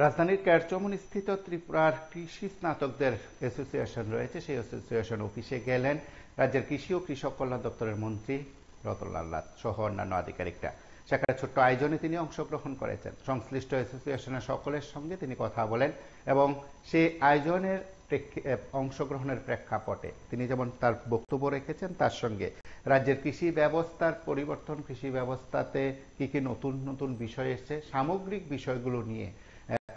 রাজধানীর ক্যারচমুন স্থিত ত্রিপুরার কৃষি স্নাতকদের অ্যাসোসিয়েশন রয়েছে, সেই অ্যাসোসিয়েশন অফিসে গেলেন রাজ্যের কৃষি ও কৃষক কল্যাণ দপ্তরের মন্ত্রী রতনলাল নাথ সহ অন্যান্য আধিকারিকরা। সেখানে ছোট্ট আয়োজনে তিনি অংশগ্রহণ করেছেন। সংশ্লিষ্ট অ্যাসোসিয়েশনের সকলের সঙ্গে তিনি কথা বলেন এবং সেই আয়োজনের অংশগ্রহণের প্রেক্ষাপটে তিনি যেমন তার বক্তব্য রেখেছেন, তার সঙ্গে রাজ্যের কৃষি ব্যবস্থার পরিবর্তন, কৃষি ব্যবস্থাতে কি কি নতুন নতুন বিষয় এসেছে, সামগ্রিক বিষয়গুলো নিয়ে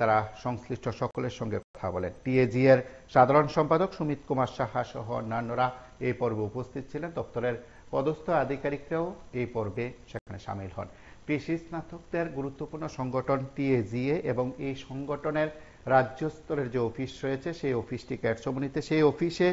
তারা সংশ্লিষ্ট সকলের সঙ্গে কথা বলেন। টিএজি এর সাধারণ সম্পাদক সুমিত কুমার সাহা সহ অন্যান্যরা এই পর্বে উপস্থিত ছিলেন। দপ্তরের পদস্থ আধিকারিকরাও এই পর্বে সেখানে সামিল হন। কৃষি স্নাতকদের গুরুত্বপূর্ণ সংগঠন টিএজিএ এবং এই সংগঠনের রাজ্য স্তরের যে অফিস রয়েছে সেই অফিসটি ক্যারচমুনিতে, সেই অফিসে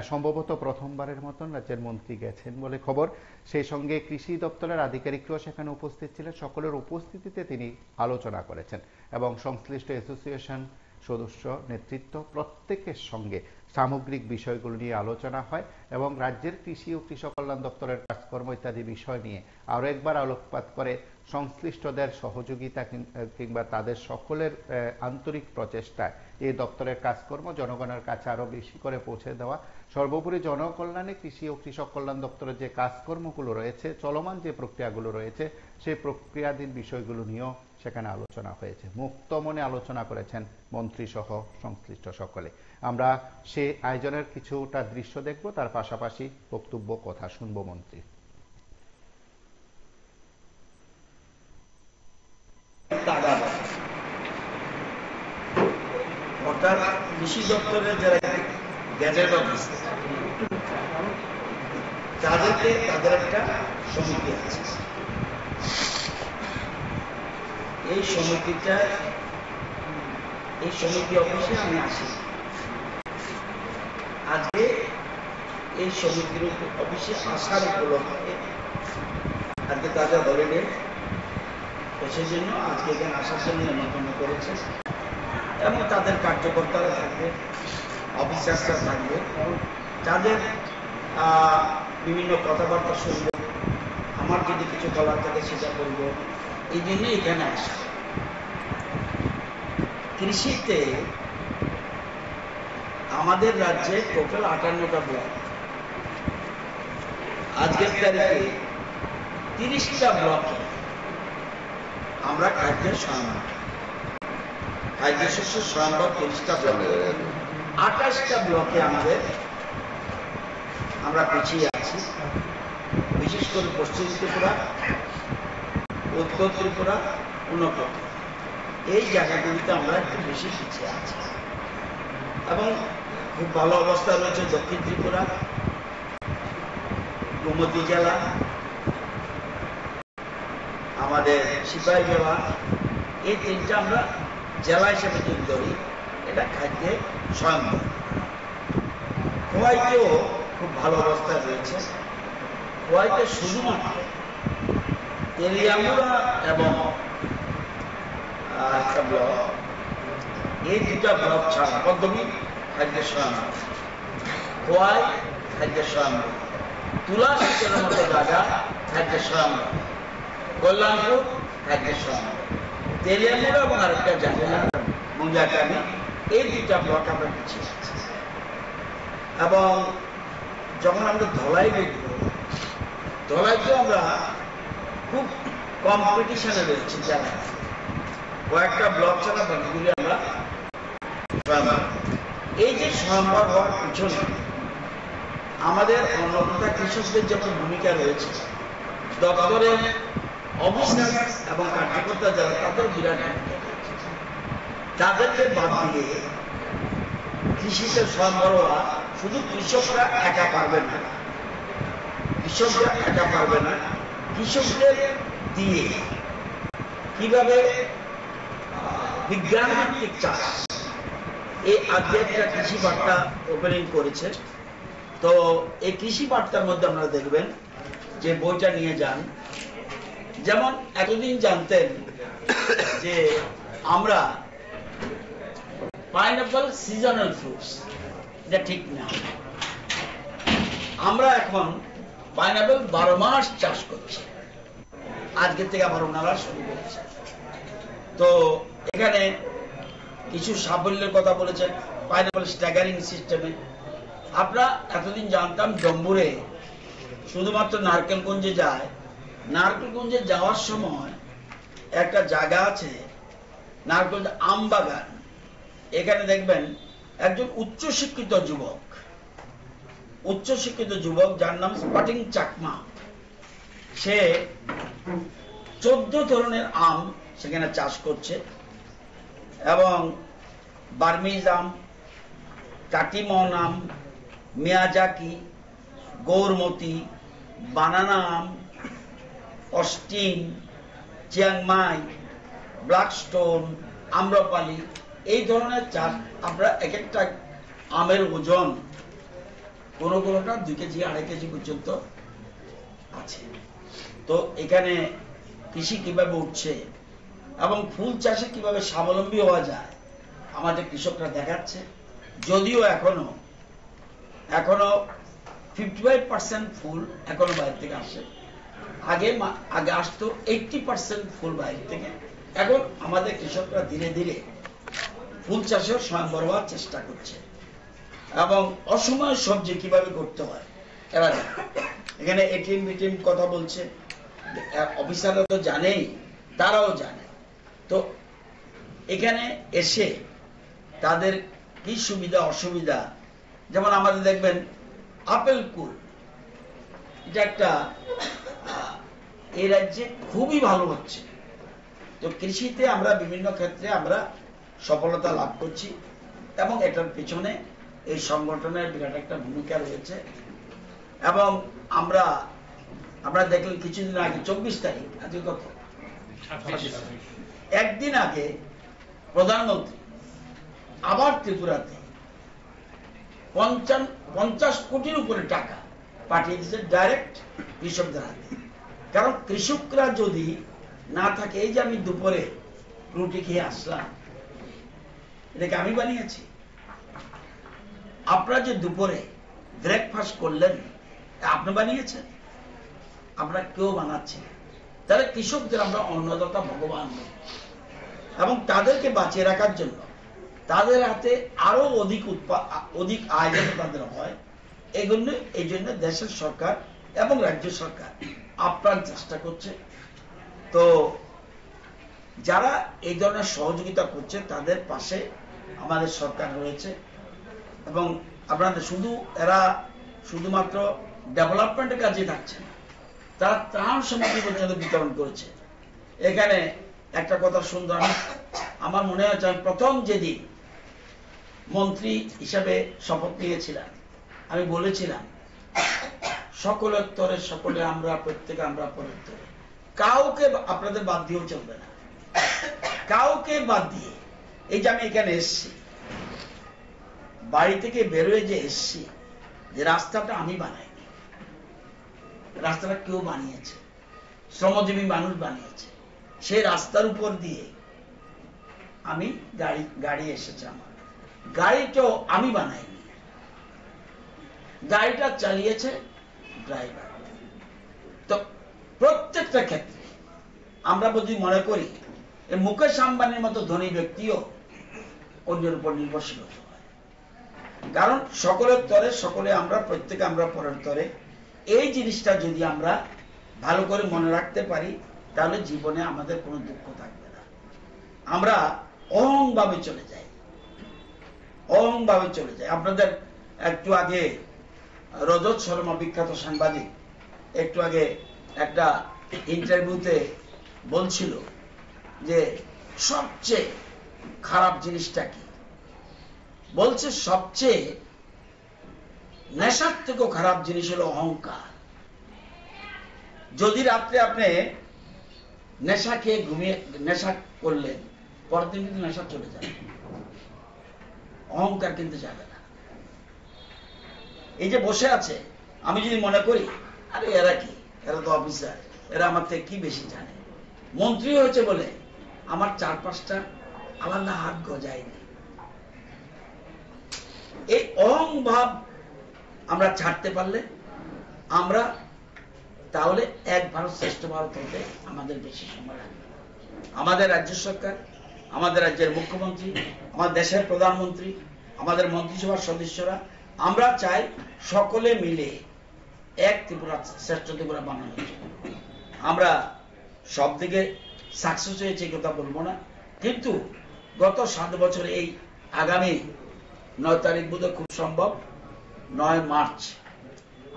সম্ভবত প্রথমবারের মতন রাজ্যের মন্ত্রী গেছেন বলে খবর। সেই সঙ্গে কৃষি দপ্তরের আধিকারিকরাও সেখানে উপস্থিত ছিলেন। সকলের উপস্থিতিতে তিনি আলোচনা করেছেন এবং সংশ্লিষ্ট অ্যাসোসিয়েশন সদস্য নেতৃত্ব প্রত্যেকের সঙ্গে সামগ্রিক বিষয়গুলো নিয়ে আলোচনা হয় এবং রাজ্যের কৃষি ও কৃষক কল্যাণ দপ্তরের কাজকর্ম ইত্যাদি বিষয় নিয়ে আরও একবার আলোকপাত করে সংশ্লিষ্টদের সহযোগিতা কিংবা তাদের সকলের আন্তরিক প্রচেষ্টায় এই দপ্তরের কাজকর্ম জনগণের কাছে আরও বেশি করে পৌঁছে দেওয়া, সর্বোপরি জনকল্যাণে কৃষি ও কৃষক কল্যাণ দপ্তরের যে কাজকর্মগুলো রয়েছে, চলমান যে প্রক্রিয়াগুলো রয়েছে, সেই প্রক্রিয়াধীন বিষয়গুলো নিয়েও সেখানে আলোচনা হয়েছে। মুক্ত মনে আলোচনা করেছেন মন্ত্রী সহ সংশ্লিষ্ট সকলে। আমরা সেই আয়োজনের কিছুটা দৃশ্য দেখব, তার পাশাপাশি বক্তব্য কথা শুনব মন্ত্রী। অর্থাৎ কৃষি দপ্তরের যারা গ্যাজেট অফিস তাদেরকে তাদের একটা সমিতি আছে। এই সমিতি অফিসে আমি আসি। আজকে এই সমিতির অফিসে আসার উপলক্ষে আজকে তাদের হলিডে, সেই জন্য আজকে এখানে আসার জন্য নিমন্ত্রণ করেছে এবং তাদের কার্যকর্তারা থাকবে, অফিসার্সরা থাকবে, তাদের বিভিন্ন কথাবার্তা শুনবো, আমার যদি কিছু বলার থাকে সেটা বলবো, এই জন্য এখানে আসা। কৃষিতে আমাদের রাজ্যে টোটাল 58টা ব্লক, আজকের তারিখে 30টা ব্লকে আমরা খাদ্যের সহায়তা, খাদ্য শস্য সহায়তা 30টা ব্লকে, 28টা ব্লকে আমরা পিছিয়ে আছি। বিশেষ করে পশ্চিম ত্রিপুরা, উত্তর ত্রিপুরা, ঊনকোটি, এই জায়গাগুলিতে আমরা একটু বেশি পিছিয়ে আছি এবং খুব ভালো অবস্থা রয়েছে দক্ষিণ ত্রিপুরা, গোমতী জেলা, আমাদের সিপাহী জেলা, এই তিনটা আমরা জেলা হিসেবে যদি ধরি, এটা খাদ্যে স্বয়ম্ভর। খোয়াইতেও খুব ভালো অবস্থায় রয়েছে। খোয়াইতে শুধুমাত্র তেলিয়ামুড়া এবং একটা ব্লক, এই দুটা ব্লক ছাড়া পদ্মী খাদ্য স্বয়ম্ভর, খোয়াই খাদ্য স্বয়ম্ভর, তুলাশিতের মতো জায়গা খাদ্য স্বয়ম্ভর, কল্যাণপুর খাদ্য স্বয়ম্ভর, তেলিয়ামুড়া এবং আরেকটা জায়গা মুঞ্জাকানি, এই দুটা ব্লক আমরা পিছিয়ে আছি। এবং যখন আমরা ধলাই দেখব, ধলাইতেও আমরা খুব কম্পিটিশনে রয়েছি, যারা কয়েকটা ব্লক ছাড়া বাকিগুলি আমরা স্বয়ম্ভর। এই যে স্বয়ম্ভর হওয়ার পিছনে আমাদের অন্নদাতা কৃষকদের যত ভূমিকা রয়েছে, দপ্তরের অফিসার এবং কার্যকর্তা যারা, তাদের বিরাট ভূমিকা রয়েছে। তাদেরকে বাদ দিয়ে কৃষিতে স্বয়ম্ভর হওয়া শুধু কৃষকরা একা পারবে না, কৃষকদের দিয়ে কিভাবে বিজ্ঞান ভিত্তিক চাষ, এই আজকে একটা কৃষি বার্তা ওপেনিং করেছে। তো এই কৃষি বার্তার মধ্যে আপনারা দেখবেন যে বইটা নিয়ে যান, যেমন এতদিন জানতেন যে আমরা পাইনাপল সিজনাল ফ্রুটস, এটা ঠিক না। আমরা এখন পাইনাপল 12 মাস চাষ করছি, আজকের থেকে আবার ওনারা শুরু করছে। তো এখানে কিছু সাফল্যের কথা বলেছেন, পাইনাপল স্ট্যাগারিং সিস্টেমে। আমরা এতদিন জানতাম ডম্বুরে শুধুমাত্র নারকেলগঞ্জে যায়, নারকেলগঞ্জে যাওয়ার সময় একটা জায়গা আছে নারকেলগঞ্জ আমবাগান, এখানে দেখবেন একজন উচ্চশিক্ষিত যুবক যার নাম স্পাটিং চাকমা, সে 14 ধরনের আম সেখানে চাষ করছে, এবং বার্মিজ আম, কাটিমন আম, মিয়াজাকি, গৌরমতি, বানানা আম, অস্টিন, চিয়াংমাই, ব্ল্যাকস্টোন, আম্রপালি, এই ধরনের চাষ। আমরা এক একটা আমের ওজন কোনোটা 2 কেজি 2.5 কেজি পর্যন্ত আছে। তো এখানে কৃষি কিভাবে উঠছে এবং ফুল চাষে কিভাবে স্বাবলম্বী হওয়া যায় আমাদের কৃষকরা দেখাচ্ছে। যদিও এখনো 55% ফুল এখনো বাইরে থেকে আসে, আগে আসতো 80% ফুল বাইরে থেকে। এখন আমাদের কৃষকরা ধীরে ধীরে ফুল চাষেও স্বয়ংবর হওয়ার চেষ্টা করছে, এবং অসময়ে সবজি কিভাবে করতে হয় এরা জানে। এখানে এটিএম বিটিএম কথা বলছে, অফিসাররা তো জানেই, তারাও জানে। তো এখানে এসে তাদের কি সুবিধা অসুবিধা, যেমন আমাদের দেখবেন আপেল কুল, এটা একটা এই রাজ্যে খুবই ভালো হচ্ছে। তো কৃষিতে আমরা বিভিন্ন ক্ষেত্রে আমরা সফলতা লাভ করছি, এবং এটার পিছনে এই সংগঠনের বিরাট একটা ভূমিকা রয়েছে। এবং আমরা দেখলেন কিছুদিন আগে 24 তারিখ, আজকে কত, একদিন আগে প্রধানমন্ত্রী আবার ত্রিপুরাতে 50 কোটির উপরে টাকা পাঠিয়ে দিচ্ছে ডাইরেক্ট কৃষকদের হাতে। কারণ কৃষকরা যদি না থাকে, এই যে আমি দুপুরে রুটি খেয়ে আসলাম, এটাকে আমি বানিয়েছি। আপনারা যে দুপুরে ব্রেকফাস্ট করলেন, আপনি বানিয়েছেন? আমরা কেউ বানাচ্ছি না। তাহলে কৃষকদের আমরা অন্নদাতা ভগবান, এবং তাদেরকে বাঁচিয়ে রাখার জন্য তাদের হাতে আরো অধিক আয় যেন তাদের হয়, এই জন্য দেশের সরকার এবং রাজ্য সরকার আপ্রাণ চেষ্টা করছে। তো যারা এই ধরনের সহযোগিতা করছে তাদের পাশে আমাদের সরকার রয়েছে, এবং আপনাদের এরা শুধুমাত্র ডেভেলপমেন্টের কাজে থাকছে না, তারা ত্রাণ সামগ্রী পর্যন্ত বিতরণ করেছে। এখানে একটা কথা সুন্দর, আমার মনে হচ্ছে আমি প্রথম যেদিন মন্ত্রী হিসাবে শপথ নিয়েছিলাম, আমি বলেছিলাম সকলের তরে সকলে আমরা, প্রত্যেকে আমরা পরের তরে, কাউকে আপনাদের বাদ দিয়েও চলবে না, কাউকে বাদ দিয়ে। এই যে আমি এখানে এসছি, বাড়ি থেকে বেরোয় যে এসছি, যে রাস্তাটা আমি বানাইনি, রাস্তাটা কেউ বানিয়েছে, শ্রমজীবী মানুষ বানিয়েছে। সেই রাস্তার উপর দিয়ে আমি গাড়ি এসেছে, আমার গাড়িটাও আমি বানাইনি, গাড়িটা চালিয়েছে ড্রাইভার। তো প্রত্যেকটা ক্ষেত্রে আমরা যদি মনে করি মুকেশ আম্বানির মতো ধনী ব্যক্তিও অন্যের উপর নির্ভরশীল হতে হয়, কারণ সকলের তরে সকলে আমরা, প্রত্যেকে আমরা পরের তরে। এই জিনিসটা যদি আমরা ভালো করে মনে রাখতে পারি, তাহলে জীবনে আমাদের কোনো দুঃখ থাকবে না। আমরা অহংভাবে চলে যাই। আপনাদের একটু আগে রজত শর্মা, বিখ্যাত সাংবাদিক, একটু আগে একটা ইন্টারভিউতে বলছিল যে সবচেয়ে খারাপ জিনিসটা কি, বলছে সবচেয়ে নেশার থেকেও খারাপ জিনিস হলো অহংকার। যদি রাত্রে আপনি নেশা খেয়ে নেশা করলেন, পরের দিন কিন্তু নেশা চলে যাবে, অহংকার কিন্তু যাবে না। এই যে বসে আছে, আমি যদি মনে করি আরে এরা কি, এরা তো অফিসার, এরা আমার থেকে কি বেশি জানে, মন্ত্রী হয়েছে বলে আমার 4-5টা আলাদা হাত গজায়নি, এই অহংভাব আমরা ছাড়তে পারলে আমরা তাহলে এক ভারত শ্রেষ্ঠ ভারত হতে আমাদের বেশি সময় লাগবে। আমাদের রাজ্য সরকার, আমাদের রাজ্যের মুখ্যমন্ত্রী, আমাদের দেশের প্রধানমন্ত্রী, আমাদের মন্ত্রিসভার সদস্যরা, আমরা চাই সকলে মিলে এক ত্রিপুরা, শ্রেষ্ঠ ত্রিপুরা বানানোর জন্য। আমরা সব দিকে সাকসেস হয়েছে কথা বলবো না, কিন্তু গত 7 বছরে এই আগামী 9 তারিখ বোধহয় খুব সম্ভব 9 মার্চ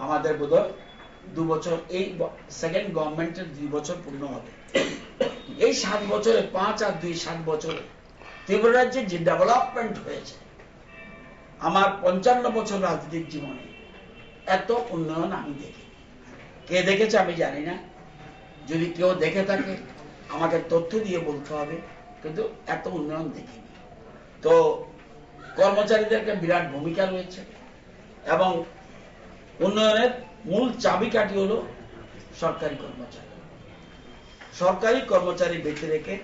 আমাদের বোধহয় 2 বছর, এই সেকেন্ড গভর্নমেন্টের 2 বছর পূর্ণ হবে। এই 7 বছরে 5 আর 2 7 বছরে ত্রিপুরা রাজ্যে যে ডেভেলপমেন্ট হয়েছে, আমার 55 বছর রাজনৈতিক জীবনে এত উন্নয়ন আমি দেখি। কে দেখেছে আমি জানি না, যদি কেউ দেখে থাকে আমাকে তথ্য দিয়ে বলতে হবে, কিন্তু এত উন্নয়ন দেখিনি। তো কর্মচারীদেরকে বিরাট ভূমিকা রয়েছে এবং উন্নয়নের মূল চাবিকাঠি হলো সরকারি কর্মচারী। সরকারি কর্মচারী বেঁচে রেখে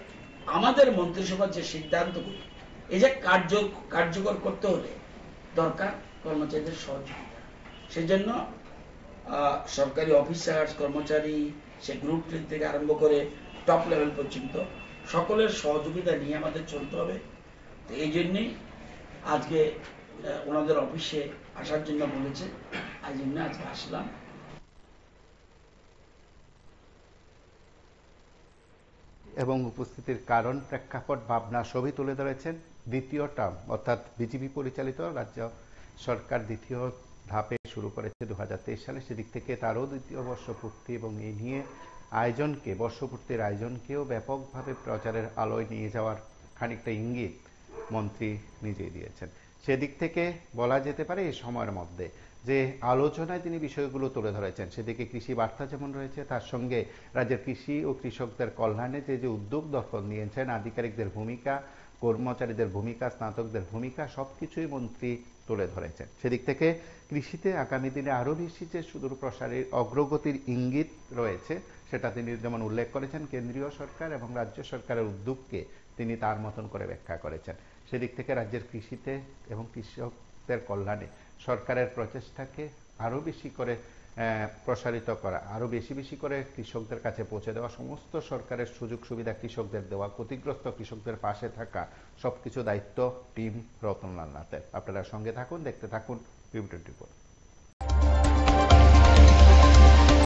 আমাদের মন্ত্রিসভার যে সিদ্ধান্তগুলো, এই যে কার্যকর করতে হলে দরকার কর্মচারীদের সহযোগিতা। সেজন্য সরকারি অফিসার, কর্মচারী, সে গ্রুপ থেকে আরম্ভ করে টপ লেভেল পর্যন্ত সকলের সহযোগিতা নিয়ে আমাদের চলতে হবে। তো এই জন্যই আজকে ওনাদের অফিসে আসার জন্য বলেছে, এই জন্য আজকে আসলাম। এবং উপস্থিতির কারণ, প্রেক্ষাপট, ভাবনা সবই তুলে ধরেছেন। দ্বিতীয় টার্ম অর্থাৎ বিজেপি পরিচালিত রাজ্য সরকার দ্বিতীয় ধাপে শুরু করেছে 2023 সালে। সেদিক থেকে তারও দ্বিতীয় বর্ষপূর্তি এবং এই নিয়ে আয়োজনকে, বর্ষপূর্তির আয়োজনকেও ব্যাপকভাবে প্রচারের আলোয় নিয়ে যাওয়ার খানিকটা ইঙ্গিত মন্ত্রী নিজেই দিয়েছেন। সেদিক থেকে বলা যেতে পারে এই সময়ের মধ্যে যে আলোচনায় তিনি বিষয়গুলো তুলে ধরেছেন, সেদিকে কৃষি বার্তা যেমন রয়েছে, তার সঙ্গে রাজ্যের কৃষি ও কৃষকদের কল্যাণে যে উদ্যোগ দর্পণ নিয়েছেন, আধিকারিকদের ভূমিকা, কর্মচারীদের ভূমিকা, স্নাতকদের ভূমিকা, সবকিছুই মন্ত্রী তুলে ধরেছেন। সেদিক থেকে কৃষিতে আগামী দিনে আরো বেশি যে সুদূর প্রসারের অগ্রগতির ইঙ্গিত রয়েছে, সেটা তিনি যেমন উল্লেখ করেছেন, কেন্দ্রীয় সরকার এবং রাজ্য সরকারের উদ্যোগকে তিনি তার মতন করে ব্যাখ্যা করেছেন। সেদিক থেকে রাজ্যের কৃষিতে এবং কৃষকদের কল্যাণে সরকারের প্রচেষ্টাকে আরো বেশি করে প্রসারিত করা, আরো বেশি বেশি করে কৃষকদের কাছে পৌঁছে দেওয়া, সমস্ত সরকারের সুযোগ সুবিধা কৃষকদের দেওয়া, ক্ষতিগ্রস্ত কৃষকদের পাশে থাকা, সবকিছু দায়িত্ব টিম রতনলাল নাথের। আপনারা সঙ্গে থাকুন, দেখতে থাকুন PB24।